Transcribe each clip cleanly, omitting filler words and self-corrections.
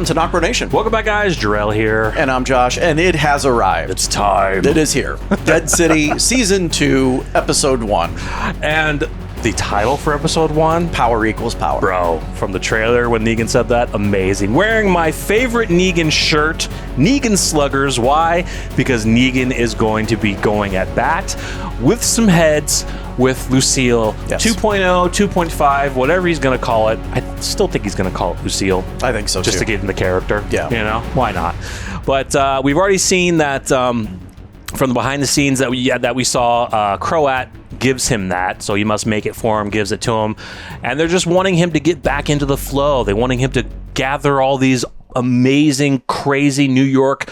Welcome to NocBro Nation. Welcome back, guys. Jarrell here. And I'm Josh, and it has arrived. It's time. It is here. Dead City, Season 2, Episode 1. And the title for Episode 1? Power equals power. Bro, from the trailer when Negan said that, amazing. Wearing my favorite Negan shirt, Negan Sluggers. Why? Because Negan is going to be going at bat with some heads with Lucille. Yes. 2.0, 2.5, whatever he's going to call it. I still think he's going to call it Lucille. I think so, just too. to get in the character. Yeah. You know, why not? But we've already seen that from the behind the scenes that we saw, Croat gives him that, so he must make it for him, gives it to him, and they're just wanting him to get back into the flow. They wanting him to gather all these amazing, crazy New York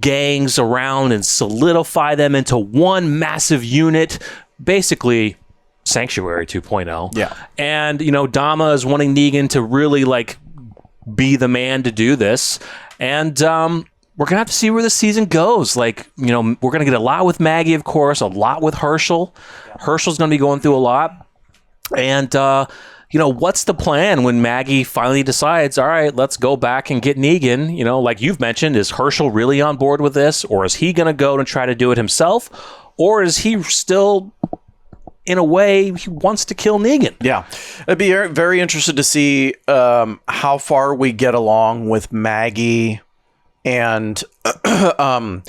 gangs around and solidify them into one massive unit, basically Sanctuary 2.0. Yeah. And, you know, Dama is wanting Negan to really, like, be the man to do this, and we're going to have to see where this season goes. Like, you know, we're going to get a lot with Maggie, of course, a lot with Herschel. Herschel's going to be going through a lot. And, you know, what's the plan when Maggie finally decides, all right, let's go back and get Negan? You know, like you've mentioned, is Herschel really on board with this? Or is he going to go and try to do it himself? Or is he still, in a way, he wants to kill Negan? Yeah. I'd be very interested to see how far we get along with Maggie. And I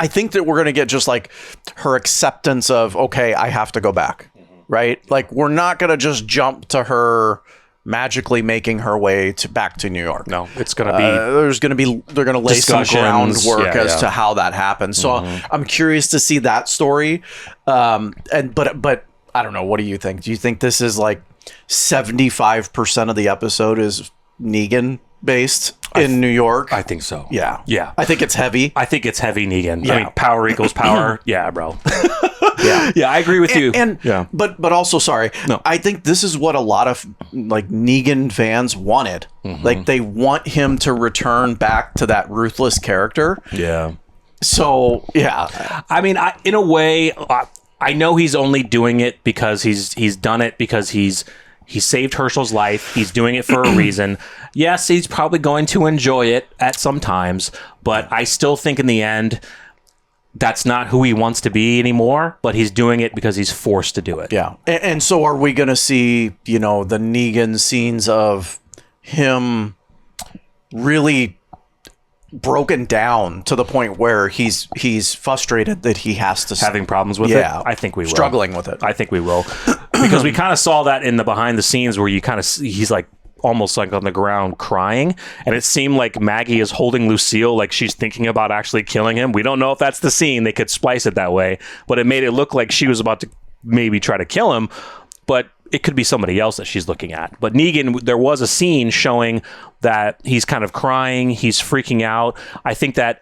think that we're going to get just like her acceptance of, okay, I have to go back, right? Like, we're not going to just jump to her magically making her way back to New York. No, it's going to be... they're going to lay some groundwork as to how that happens. So I'm curious to see that story. But I don't know. What do you think? Do you think this is like 75% of the episode is Negan based in New York? I think so. Yeah. Yeah. I think it's heavy. I think it's heavy Negan. Yeah. I mean, power equals power. Yeah, bro. Yeah. Yeah, I agree with you. And yeah. But also, sorry. No. I think this is what a lot of like Negan fans wanted. Like, they want him to return back to that ruthless character. Yeah. So, yeah. I mean, in a way, I know he's only doing it because he's done it because he saved Herschel's life. He's doing it for a reason. Yes, he's probably going to enjoy it at some times, but I still think in the end, that's not who he wants to be anymore, but he's doing it because he's forced to do it. Yeah. And so are we going to see, you know, the Negan scenes of him really broken down to the point where he's frustrated that he has to... Having problems with it? I think we will. Struggling with it. I think we will. Because we kind of saw that in the behind the scenes where you kind of see, he's like almost like on the ground crying, and it seemed like Maggie is holding Lucille like she's thinking about actually killing him. We don't know if that's the scene. They could splice it that way, but it made it look like she was about to maybe try to kill him, but it could be somebody else that she's looking at. But Negan, there was a scene showing that he's kind of crying, he's freaking out. I think that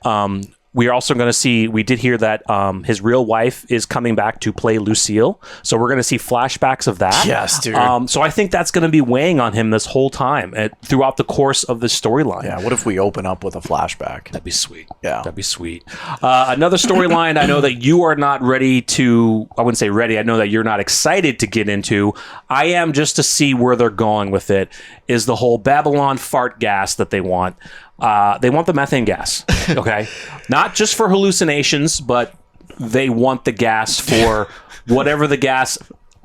we're also going to see, we did hear that his real wife is coming back to play Lucille. So we're going to see flashbacks of that. Yes, dude. So I think that's going to be weighing on him this whole time throughout the course of the storyline. Yeah, what if we open up with a flashback? That'd be sweet. Yeah. That'd be sweet. Another storyline I know that you are not ready to, I wouldn't say ready, I know that you're not excited to get into. I am, just to see where they're going with it, is the whole Babylon fart gas that they want. They want the methane gas, okay? Not just for hallucinations, but they want the gas for whatever the gas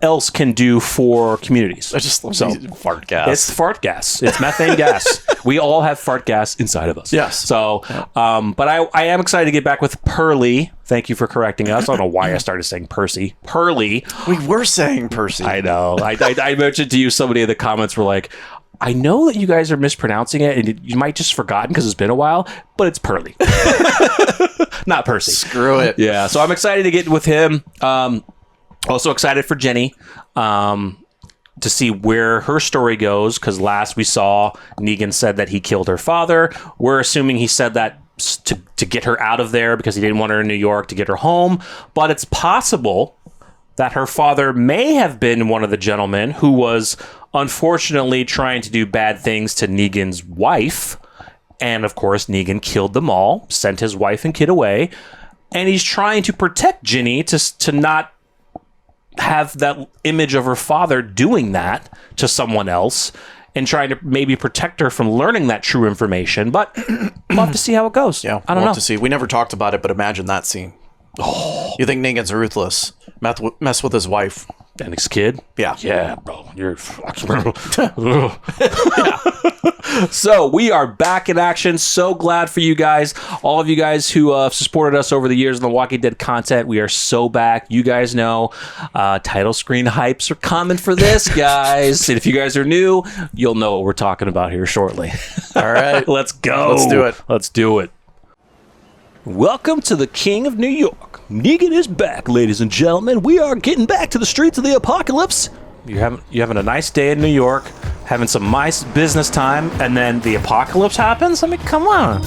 else can do for communities. I just love fart gas. It's fart gas. It's methane gas. We all have fart gas inside of us. Yes. So, but I am excited to get back with Pearly. Thank you for correcting us. I don't know why I started saying Percy. Pearly. We were saying Percy. I know. I mentioned to you, somebody in the comments were like, I know that you guys are mispronouncing it, and you might just forgotten because it's been a while, but it's Pearly. Not Percy. Screw it. Yeah, so I'm excited to get with him. Also excited for Jenny to see where her story goes, because last we saw Negan said that he killed her father. We're assuming he said that to get her out of there because he didn't want her in New York, to get her home. But it's possible that her father may have been one of the gentlemen who was unfortunately trying to do bad things to Negan's wife. And of course, Negan killed them all, sent his wife and kid away. And he's trying to protect Ginny to not have that image of her father doing that to someone else. and trying to maybe protect her from learning that true information. But we'll have to see how it goes. Yeah, I don't know. To see. We never talked about it, but imagine that scene. Oh, you think Negan's ruthless? Mess with his wife and his kid? Yeah. Yeah, bro. You're So we are back in action. So glad for you guys. All of you guys who supported us over the years in the Walking Dead content. We are so back. You guys know title screen hypes are coming for this, guys. And if you guys are new, you'll know what we're talking about here shortly. All right. Let's go. Let's do it. Let's do it. Welcome to the King of New York. Negan is back, ladies and gentlemen. We are getting back to the streets of the apocalypse. You're having a nice day in New York, having some nice business time, and then the apocalypse happens? I mean, come on.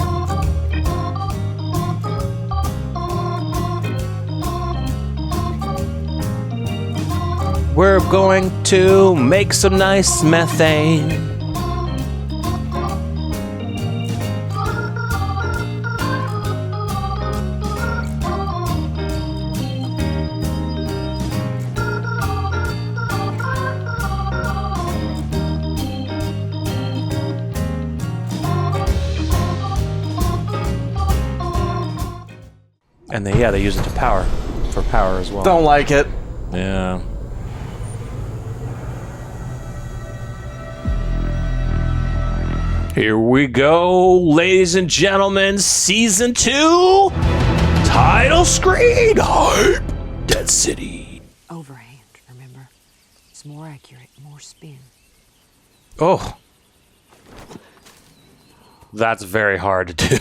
We're going to make some nice methane. And they use it for power as well. Don't like it. Yeah. Here we go, ladies and gentlemen, season 2, title screen, hype, Dead City. Overhand, remember? It's more accurate, more spin. Oh. That's very hard to do.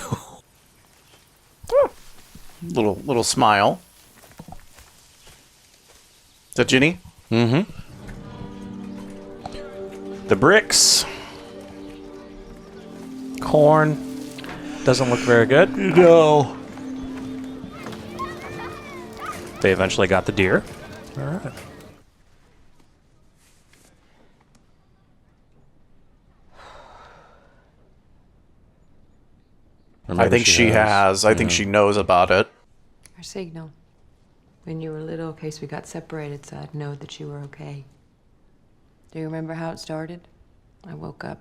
Little smile. Is that Ginny? Mm-hmm. The bricks. Corn. Doesn't look very good. No. They eventually got the deer. All right. I think she has. I think she knows about it. Our signal. When you were little, in case we got separated, so I'd know that you were okay. Do you remember how it started? I woke up,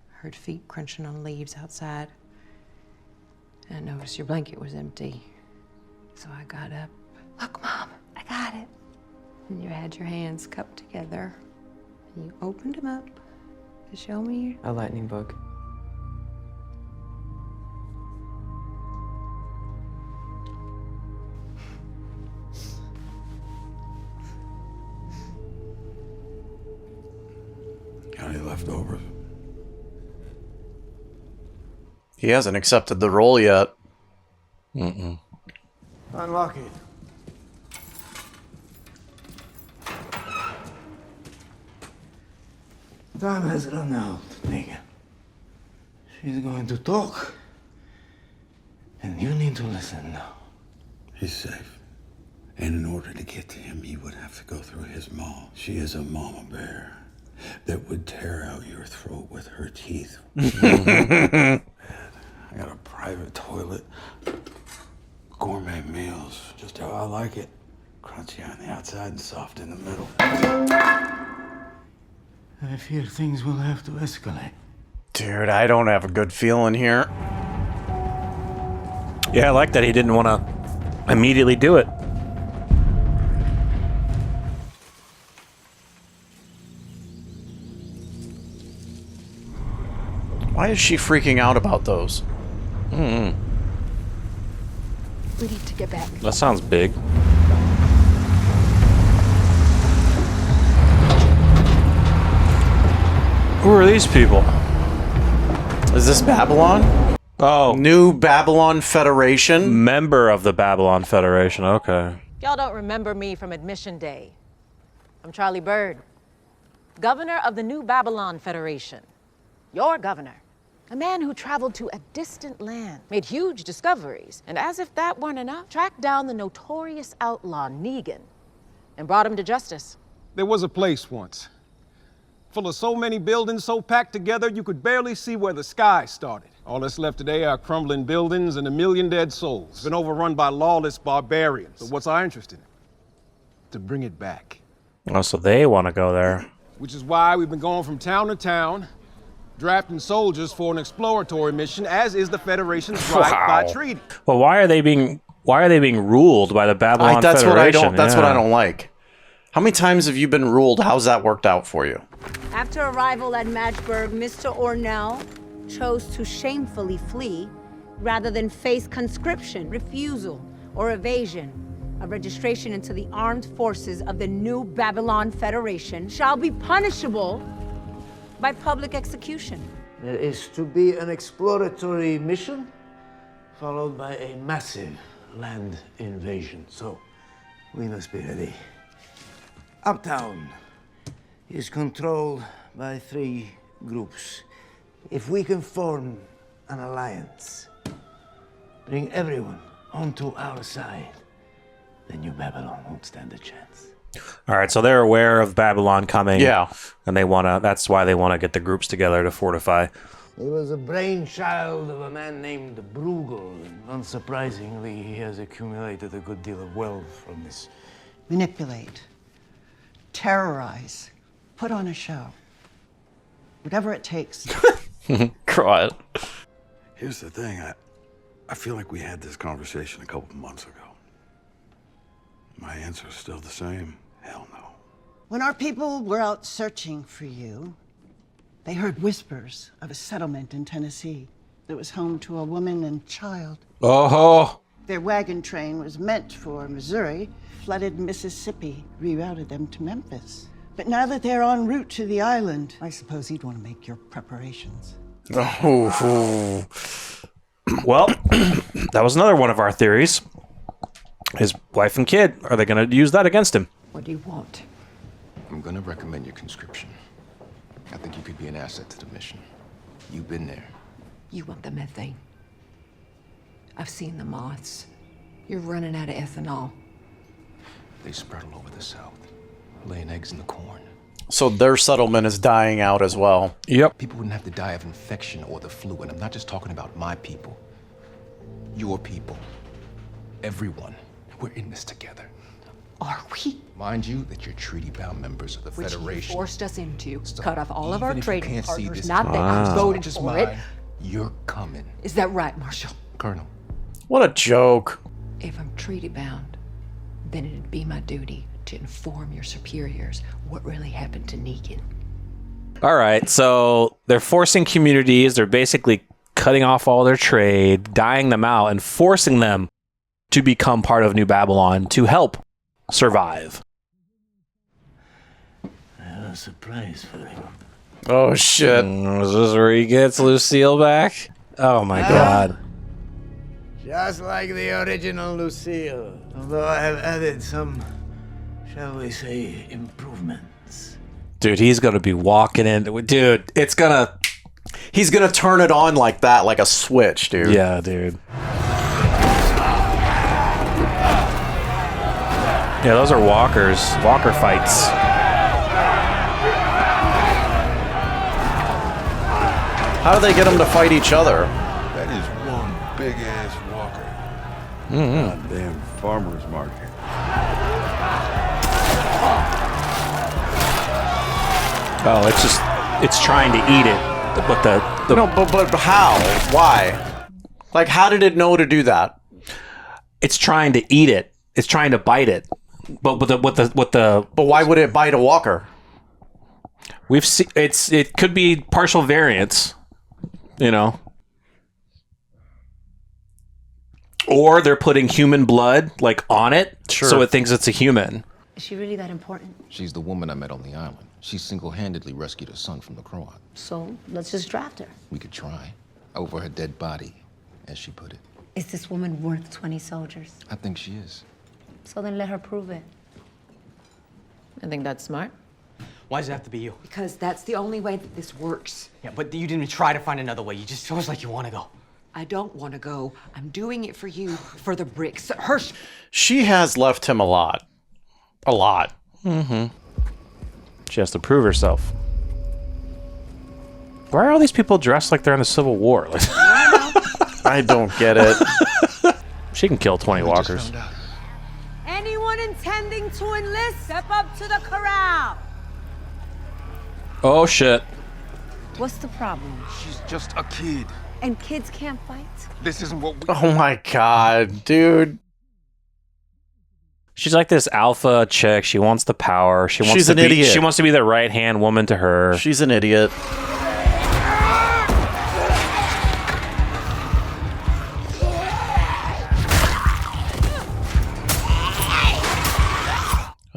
heard feet crunching on leaves outside. And I noticed your blanket was empty. So I got up. Look, Mom, I got it. And you had your hands cupped together. And you opened them up to show me A lightning bug. Got any leftovers? He hasn't accepted the role yet. Unlock it. Time has run out, Negan. She's going to talk. And you need to listen now. He's safe. And in order to get to him, you would have to go through his mom. She is a mama bear that would tear out your throat with her teeth. I got a private toilet. Gourmet meals, just how I like it. Crunchy on the outside and soft in the middle. I fear things will have to escalate. Dude, I don't have a good feeling here. Yeah, I like that he didn't want to immediately do it. Why is she freaking out about those? We need to get back. That sounds big. Who are these people? Is this Babylon? Oh, New Babylon Federation? member of the Babylon Federation. Okay. Y'all don't remember me from admission day. I'm Charlie Bird, governor of the New Babylon Federation. Your governor. A man who traveled to a distant land, made huge discoveries, and as if that weren't enough, tracked down the notorious outlaw Negan and brought him to justice. There was a place once, full of so many buildings so packed together you could barely see where the sky started. All that's left today are crumbling buildings and a million dead souls. It's been overrun by lawless barbarians. So what's our interest in it? To bring it back. Oh, so they want to go there. which is why we've been going from town to town, drafting soldiers for an exploratory mission, as is the Federation's right by treaty. Well, why are they being ruled by the Babylon That's Federation? That's what I don't like. How many times have you been ruled? How's that worked out for you? After arrival at Matchburg, Mr. Ornell chose to shamefully flee rather than face conscription, refusal, or evasion. A registration into the armed forces of the new Babylon Federation shall be punishable by public execution. There is to be an exploratory mission, followed by a massive land invasion. So, we must be ready. Uptown is controlled by 3 groups. If we can form an alliance, bring everyone onto our side, then New Babylon won't stand a chance. All right, so they're aware of Babylon coming. Yeah. And that's why they want to get the groups together to fortify. It was a brainchild of a man named Bruegel, and unsurprisingly, he has accumulated a good deal of wealth from this. Manipulate, terrorize, put on a show. Whatever it takes. Cry it. Here's the thing, I feel like we had this conversation a couple months ago. My answer is still the same. Hell no. When our people were out searching for you, they heard whispers of a settlement in Tennessee that was home to a woman and child. Oh. Their wagon train was meant for Missouri, flooded Mississippi, rerouted them to Memphis. But now that they're en route to the island, I suppose you'd want to make your preparations. Oh. Well, that was another one of our theories. His wife and kid, are they going to use that against him? What do you want? I'm gonna recommend your conscription. I think you could be an asset to the mission. You've been there. You want the methane. I've seen the moths. You're running out of ethanol. They spread all over the South, laying eggs in the corn. So their settlement is dying out as well. Yep. People wouldn't have to die of infection or the flu, and I'm not just talking about my people. Your people. Everyone. We're in this together. Are we? Mind you that you're treaty-bound members of the Which Federation. you forced us into. So Cut off all of our even if you trading can't see partners. this Not that tomorrow, I'm voting just for it. mine, you're coming. Is that right, Marshal? Colonel. What a joke. If I'm treaty bound, then it'd be my duty to inform your superiors what really happened to Negan. All right, so they're forcing communities. They're basically cutting off all their trade, dying them out, and forcing them to become part of New Babylon to help survive. I have a surprise for him. Oh, shit. Is this where he gets Lucille back? Oh, my God. Just like the original Lucille. Although I have added some, shall we say, improvements. Dude, he's going to be walking in. Dude, it's going to... He's going to turn it on like that, like a switch, dude. Yeah, dude. Yeah, those are walker fights. How do they get them to fight each other? That is one big-ass walker. Goddamn farmer's market. Oh, it's trying to eat it. But No, but how? Why? Like, how did it know to do that? it's trying to eat it. It's trying to bite it. But But why would it bite a walker? we've seen it could be partial variance, you know. Or they're putting human blood like on it, so it thinks it's a human. Is she really that important? She's the woman I met on the island. She single-handedly rescued her son from the Croat. So let's just draft her. We could try. Over her dead body, as she put it. Is this woman worth 20 soldiers? I think she is. So then let her prove it. I think that's smart. Why does it have to be you? Because that's the only way that this works. Yeah, but you didn't even try to find another way. You just feels like you want to go. I don't want to go. I'm doing it for you, for the bricks. She has left him a lot. A lot. Mm-hmm. She has to prove herself. Why are all these people dressed like they're in the Civil War? Like, I don't get it. She can kill 20 walkers. Anyone intending to enlist, step up to the corral. Oh, shit. What's the problem? She's just a kid. And kids can't fight? This isn't what we... Oh my god, dude. She's like this alpha chick. She wants the power. She's an idiot. She wants to be the right-hand woman to her. She's an idiot.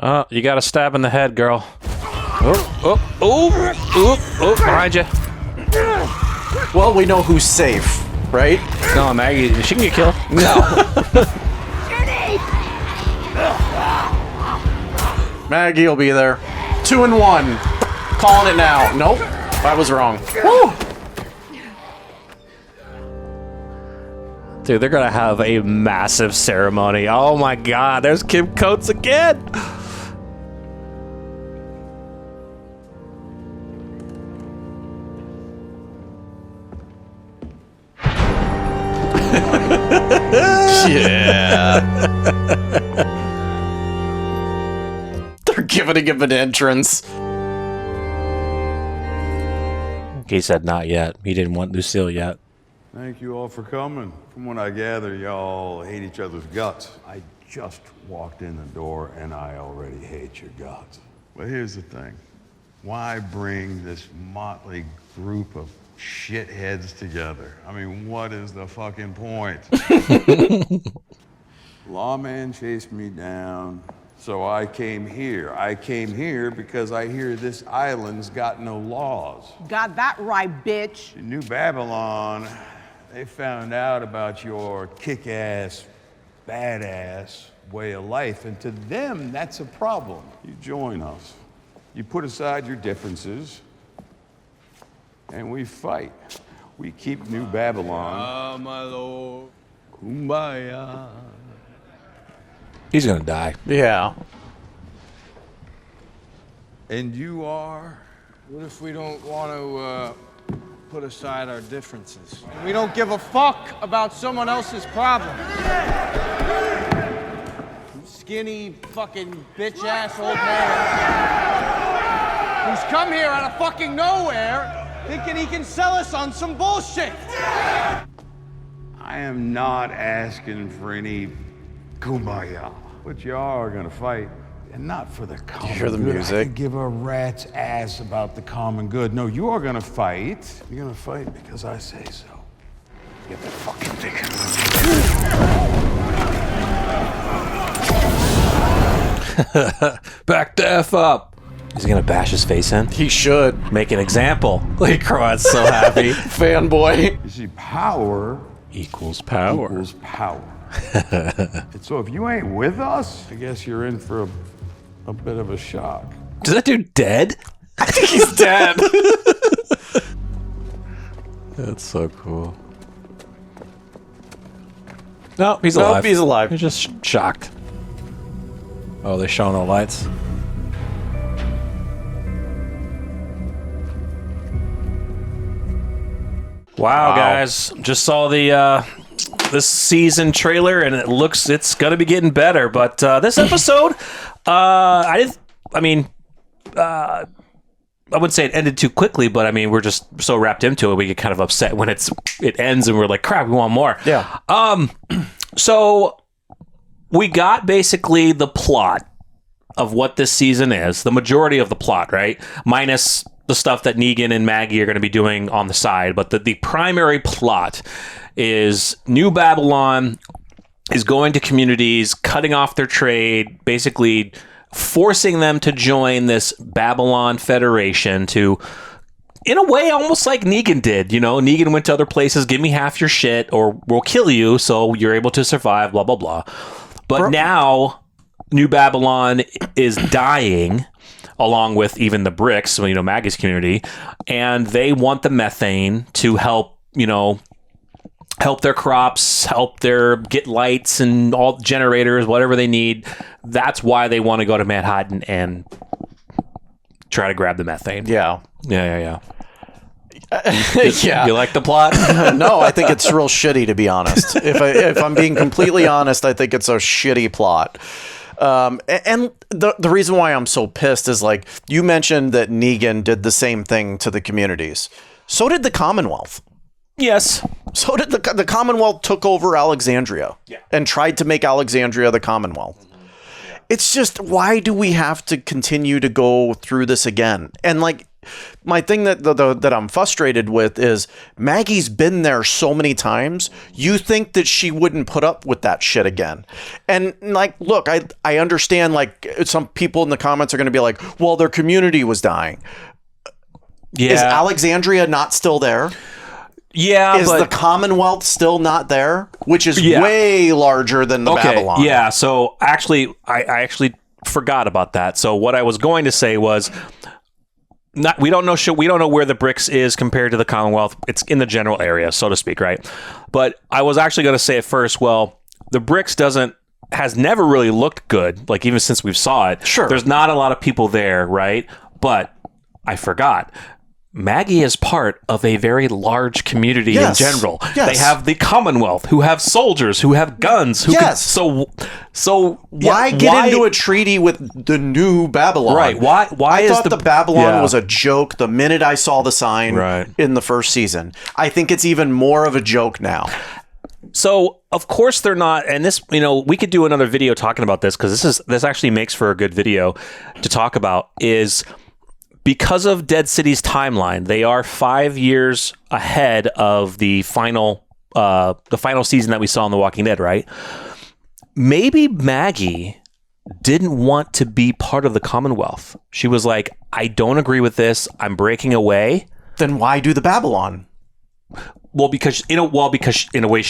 Oh, you got a stab in the head, girl. Oh, behind you. Well, we know who's safe, right? No, Maggie, she can get killed. No. Maggie will be there. 2 and 1. Calling it now. Nope. I was wrong. Woo. Dude, they're gonna have a massive ceremony. Oh my god, there's Kim Coates again. Yeah. They're giving him an entrance. He said not yet. He didn't want Lucille yet. Thank you all for coming. From what I gather, y'all hate each other's guts. I just walked in the door and I already hate your guts. But here's the thing. Why bring this motley group of shitheads together? I mean, what is the fucking point? Lawman chased me down, so I came here. I came here because I hear this island's got no laws. Got that right, bitch. In New Babylon, they found out about your kick-ass, badass way of life, and to them, that's a problem. You join us. You put aside your differences, and we fight. We keep New Babylon. Ah, my lord. Kumbaya. He's gonna die. Yeah. And you are? What if we don't want to put aside our differences? We don't give a fuck about someone else's problem. Skinny, fucking bitch-ass old man who's come here out of fucking nowhere thinking he can sell us on some bullshit. I am not asking for any kumbaya, but you are gonna fight, and not for the common You hear the good. music? I could give a rat's ass about the common good. No, you are gonna fight. You're gonna fight because I say so. Get that fucking dick. Back the F up. He's gonna bash his face in. He should. Make an example. Lee Croat's so happy. Fanboy. You see, power Equals power. equals power. And so if you ain't with us, I guess you're in for a bit of a shock. Is that dude dead? I think he's dead. That's so cool. No, he's alive. Nope, he's alive. He's just shocked. Oh, they're showing the lights. Wow, guys. Just saw the this season trailer and it's gonna be getting better. But this episode, I wouldn't say it ended too quickly, but I mean, we're just so wrapped into it, we get kind of upset when it ends and we're like, crap, we want more. Yeah. So we got basically the plot of what this season is, the majority of the plot, right? Minus the stuff that Negan and Maggie are going to be doing on the side. But the primary plot is New Babylon is going to communities, cutting off their trade, basically forcing them to join this Babylon Federation to, in a way, almost like Negan did. You know, Negan went to other places, give me half your shit or we'll kill you so you're able to survive, blah, blah, blah. But now New Babylon is dying, along with even the bricks, you know, Maggie's community, and they want the methane to help, you know, help their crops, help their get lights and all generators, whatever they need. That's why they want to go to Manhattan and try to grab the methane. Yeah. Yeah. Yeah. You like the plot? No, I think it's real shitty, to be honest. If I'm being completely honest, I think it's a shitty plot. And the reason why I'm so pissed is like you mentioned that Negan did the same thing to the communities. So did the Commonwealth. Yes. So did the Commonwealth took over Alexandria and tried to make Alexandria the Commonwealth. It's just, why do we have to continue to go through this again? And like, my thing that I'm frustrated with is Maggie's been there so many times. You think that she wouldn't put up with that shit again. And like, look, I understand like some people in the comments are going to be like, well, their community was dying. Yeah. Is Alexandria not still there? Yeah. Is the Commonwealth still not there? Which is way larger than the Babylon. Yeah. So actually, I actually forgot about that. So what I was going to say was, we don't know where the bricks is compared to the Commonwealth. It's in the general area, so to speak, right? But I was actually going to say at first, well, the bricks has never really looked good, like even since we saw it. Sure. There's not a lot of people there, right? But I forgot. Maggie is part of a very large community in general. Yes. They have the Commonwealth, who have soldiers, who have guns. So why get into a treaty with the new Babylon? Right. Why I thought the Babylon was a joke the minute I saw the sign in the first season. I think it's even more of a joke now. So of course they're not, and this, we could do another video talking about this because this actually makes for a good video to talk about. Is because of Dead City's timeline, they are 5 years ahead of the final season that we saw in The Walking Dead, right? Maybe Maggie didn't want to be part of the Commonwealth. She was like, I don't agree with this. I'm breaking away. Then why do the Babylon? Well, because in a way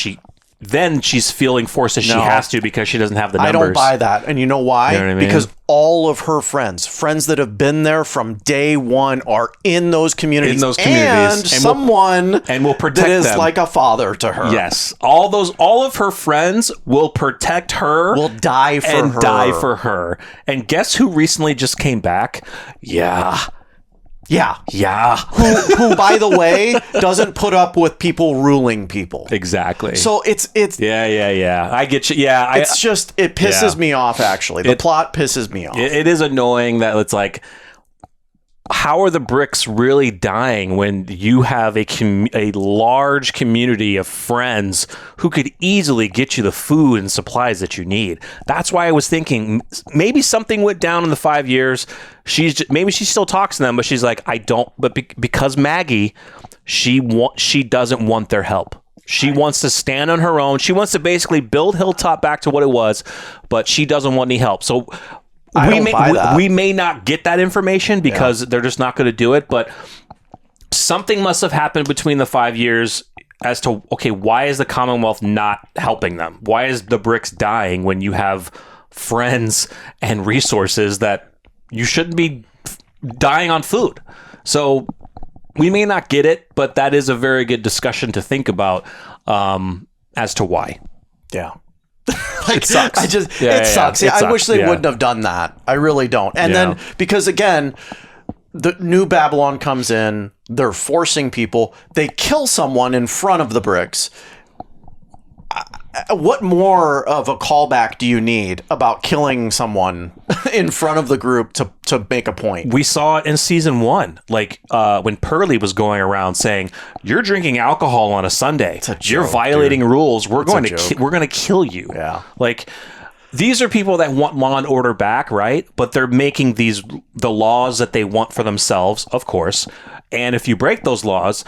then she's feeling forced that she has to because she doesn't have the numbers. I don't buy that. And you know why? You know what I mean? Because all of her friends that have been there from day one are in those communities. And someone will protect that is them. like a father to her. Yes. All of her friends will protect her. Will die for her. And guess who recently just came back? Yeah. Who by the way, doesn't put up with people ruling people. Exactly. So it's Yeah. I get you. Yeah. It's just, it pisses me off, actually. The plot pisses me off. It is annoying that it's like, how are the bricks really dying when you have a large community of friends who could easily get you the food and supplies that you need? That's why I was thinking maybe something went down in the 5 years. Maybe she still talks to them, but she's like, I don't. But because Maggie, she doesn't want their help. She wants to stand on her own. She wants to basically build Hilltop back to what it was, but she doesn't want any help. So we may not get that information because they're just not going to do it, but something must have happened between the 5 years as to, okay, why is the Commonwealth not helping them? Why is the bricks dying when you have friends and resources that you shouldn't be dying on food? So we may not get it, but that is a very good discussion to think about as to why. Yeah. It sucks. It sucks. I wish they wouldn't have done that. I really don't. And then, because again, the new Babylon comes in, they're forcing people, they kill someone in front of the bricks. What more of a callback do you need about killing someone in front of the group to make a point? We saw it in season 1, like when Pearlie was going around saying, "You're drinking alcohol on a Sunday. You're violating rules. We're going to kill you." Yeah, like these are people that want law and order back, right? But they're making the laws that they want for themselves, of course. And if you break those laws,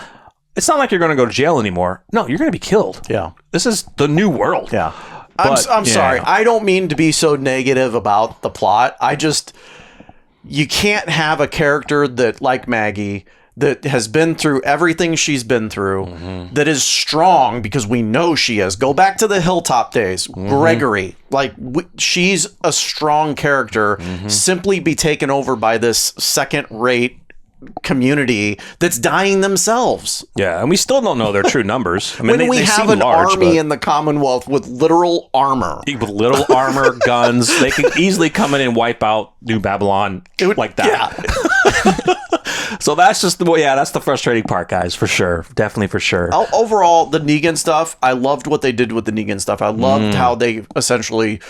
it's not like you're going to go to jail anymore. No, you're going to be killed. Yeah. This is the new world. Yeah. But, I'm sorry. I don't mean to be so negative about the plot. You can't have a character that, like Maggie, that has been through everything she's been through, that is strong because we know she is. Go back to the Hilltop days. Gregory, she's a strong character, simply be taken over by this second-rate community that's dying themselves. Yeah, and we still don't know their true numbers. I mean, when we have an army in the Commonwealth with literal armor. With little armor, guns, they can easily come in and wipe out New Babylon like that. Yeah. So that's just that's the frustrating part, guys, for sure. Definitely for sure. Overall, the Negan stuff, I loved what they did with the Negan stuff. I loved how they essentially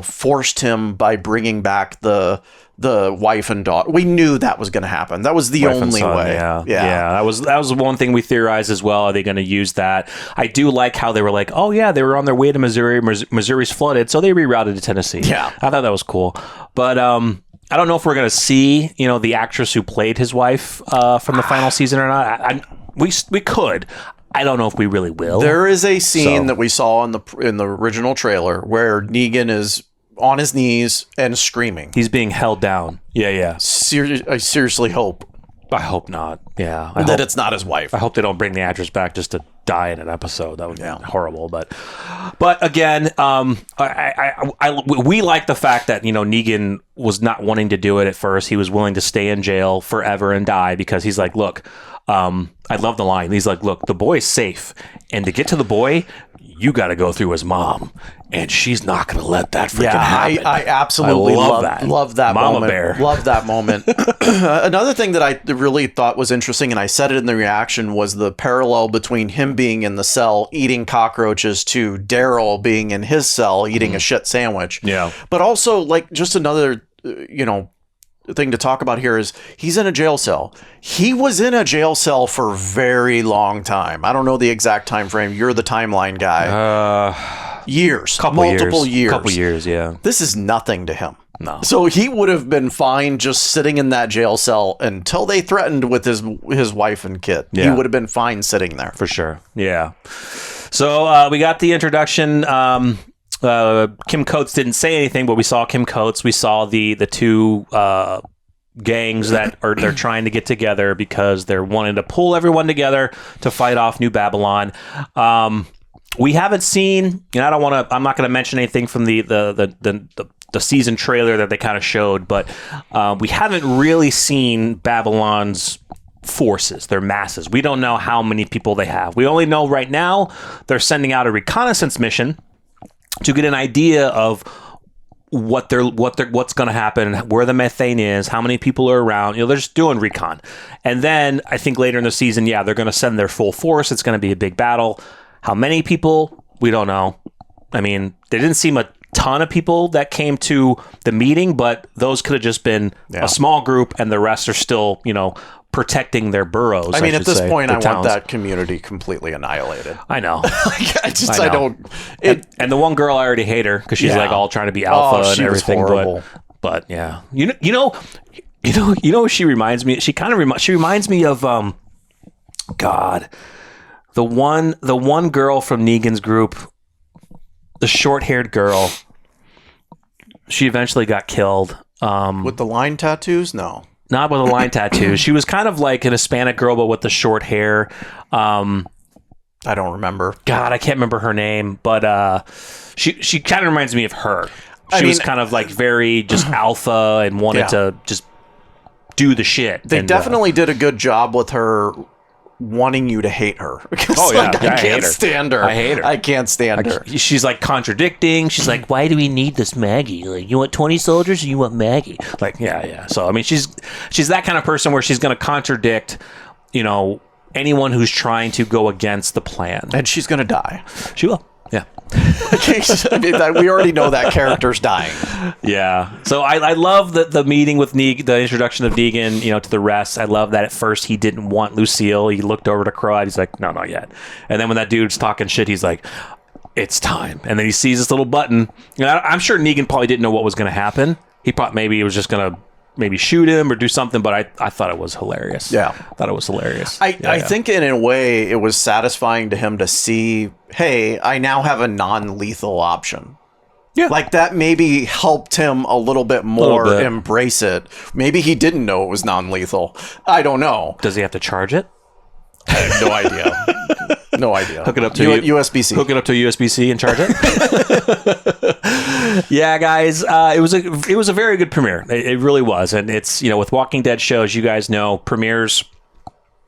forced him by bringing back the wife and daughter. We knew that was going to happen. That was the only way. Yeah. That was one thing we theorized as well. Are they going to use that? I do like how they were like, oh yeah, they were on their way to Missouri. Missouri's flooded, so they rerouted to Tennessee. Yeah, I thought that was cool. But I don't know if we're going to see the actress who played his wife from the final season or not. We could. I don't know if we really will. There is a scene that we saw in the original trailer where Negan is on his knees and screaming. He's being held down. Yeah. I seriously hope. I hope not. Yeah. That it's not his wife. I hope they don't bring the actress back just to die in an episode. That would be horrible. But again, we like the fact that Negan was not wanting to do it at first. He was willing to stay in jail forever and die because he's like, look, I love the line. He's like, look, the boy's safe, and to get to the boy, you got to go through his mom, and she's not going to let that freaking happen. I absolutely love that Mama moment. Bear. Love that moment. Another thing that I really thought was interesting, and I said it in the reaction, was the parallel between him being in the cell eating cockroaches to Daryl being in his cell eating a shit sandwich. Yeah. But also, like, just another, thing to talk about here is he's in a jail cell. He was in a jail cell for a very long time. I don't know the exact time frame. You're the timeline guy. Years. Multiple years. Couple years, yeah. This is nothing to him. No. So he would have been fine just sitting in that jail cell until they threatened with his wife and kid. Yeah. He would have been fine sitting there. For sure. Yeah. So we got the introduction. Kim Coates didn't say anything, but we saw Kim Coates. We saw the two gangs that they're trying to get together because they're wanting to pull everyone together to fight off New Babylon. We haven't seen, and I'm not going to mention anything from the season trailer that they kind of showed, but we haven't really seen Babylon's forces, their masses. We don't know how many people they have. We only know right now they're sending out a reconnaissance mission to get an idea of what's going to happen, where the methane is, how many people are around. They're just doing recon. And then I think later in the season, they're going to send their full force. It's going to be a big battle. How many people? We don't know. I mean, there didn't seem a ton of people that came to the meeting, but those could have just been a small group, and the rest are still, protecting their boroughs. I mean, at this point, I want that community completely annihilated. I know. I don't. And the one girl, I already hate her because she's like all trying to be alpha and everything. But yeah, you know what she reminds me. She reminds me of God, the one girl from Negan's group, the short-haired girl. She eventually got killed. With the line tattoos? No. Not with a line tattoo. She was kind of like an Hispanic girl, but with the short hair. I don't remember. God, I can't remember her name, but she kind of reminds me of her. She was kind of like very just alpha and wanted to just do the shit. They definitely did a good job with her wanting you to hate her. Oh yeah, I can't stand her. I hate her. I can't stand her. She's like contradicting. She's like, why do we need this Maggie? Like, you want 20 soldiers or you want Maggie? Like, yeah. So I mean, she's that kind of person where she's going to contradict, anyone who's trying to go against the plan, and she's going to die. She will. Yeah. I mean, we already know that character's dying. Yeah. So I love the meeting with Negan, the introduction of Negan, to the rest. I love that at first he didn't want Lucille. He looked over to Crow. He's like, no, not yet. And then when that dude's talking shit, he's like, it's time. And then he sees this little button. I'm sure Negan probably didn't know what was going to happen. He thought maybe he was just going to shoot him or do something, but I thought it was hilarious. Yeah. I thought it was hilarious. I think in a way it was satisfying to him to see, hey, I now have a non-lethal option. Yeah. Like that maybe helped him a little bit more embrace it. Maybe he didn't know it was non-lethal. I don't know. Does he have to charge it? I have no idea. No idea. Hook it up to USB-C. Hook it up to a USB-C and charge it. Yeah, guys, it was a very good premiere. It really was, and it's with Walking Dead shows, you guys know premieres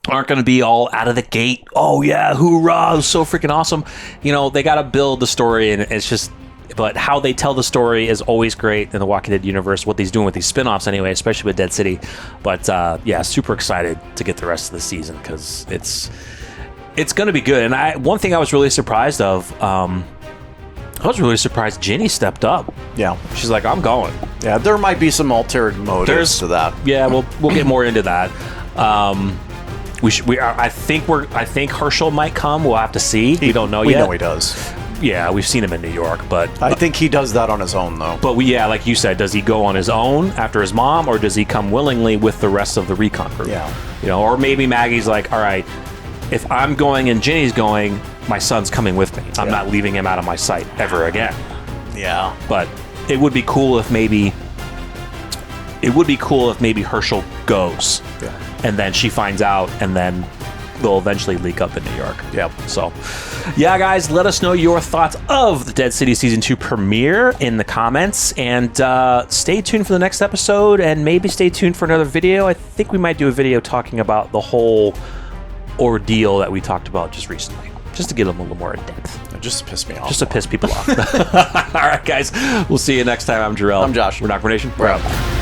aren't going to be all out of the gate. Oh yeah, hoorah! It was so freaking awesome. They got to build the story, and it's just. But how they tell the story is always great in the Walking Dead universe. What he's doing with these spin-offs anyway, especially with Dead City. But yeah, super excited to get the rest of the season because it's going to be good. And one thing I was really surprised of, I was really surprised Ginny stepped up. Yeah. She's like, I'm going. Yeah, there might be some ulterior motives to that. Yeah, we'll get more into that. I think Herschel might come. We'll have to see. We don't know yet. We know he does. Yeah, we've seen him in New York, but I think he does that on his own, though. But like you said, does he go on his own after his mom, or does he come willingly with the rest of the recon group? Yeah. Or maybe Maggie's like, all right, if I'm going and Ginny's going, my son's coming with me. I'm not leaving him out of my sight ever again. Yeah. But it would be cool if maybe Herschel goes. Yeah. And then she finds out, and then they'll eventually leak up in New York. Yep. So, yeah, guys, let us know your thoughts of the Dead City Season 2 premiere in the comments. And stay tuned for the next episode, and maybe stay tuned for another video. I think we might do a video talking about the whole ordeal that we talked about just recently, just to get them a little more in depth. Just to piss me off. Just to piss people off. All right, guys. We'll see you next time. I'm Jarrell. I'm Josh. We're NocBro Nation. We're out.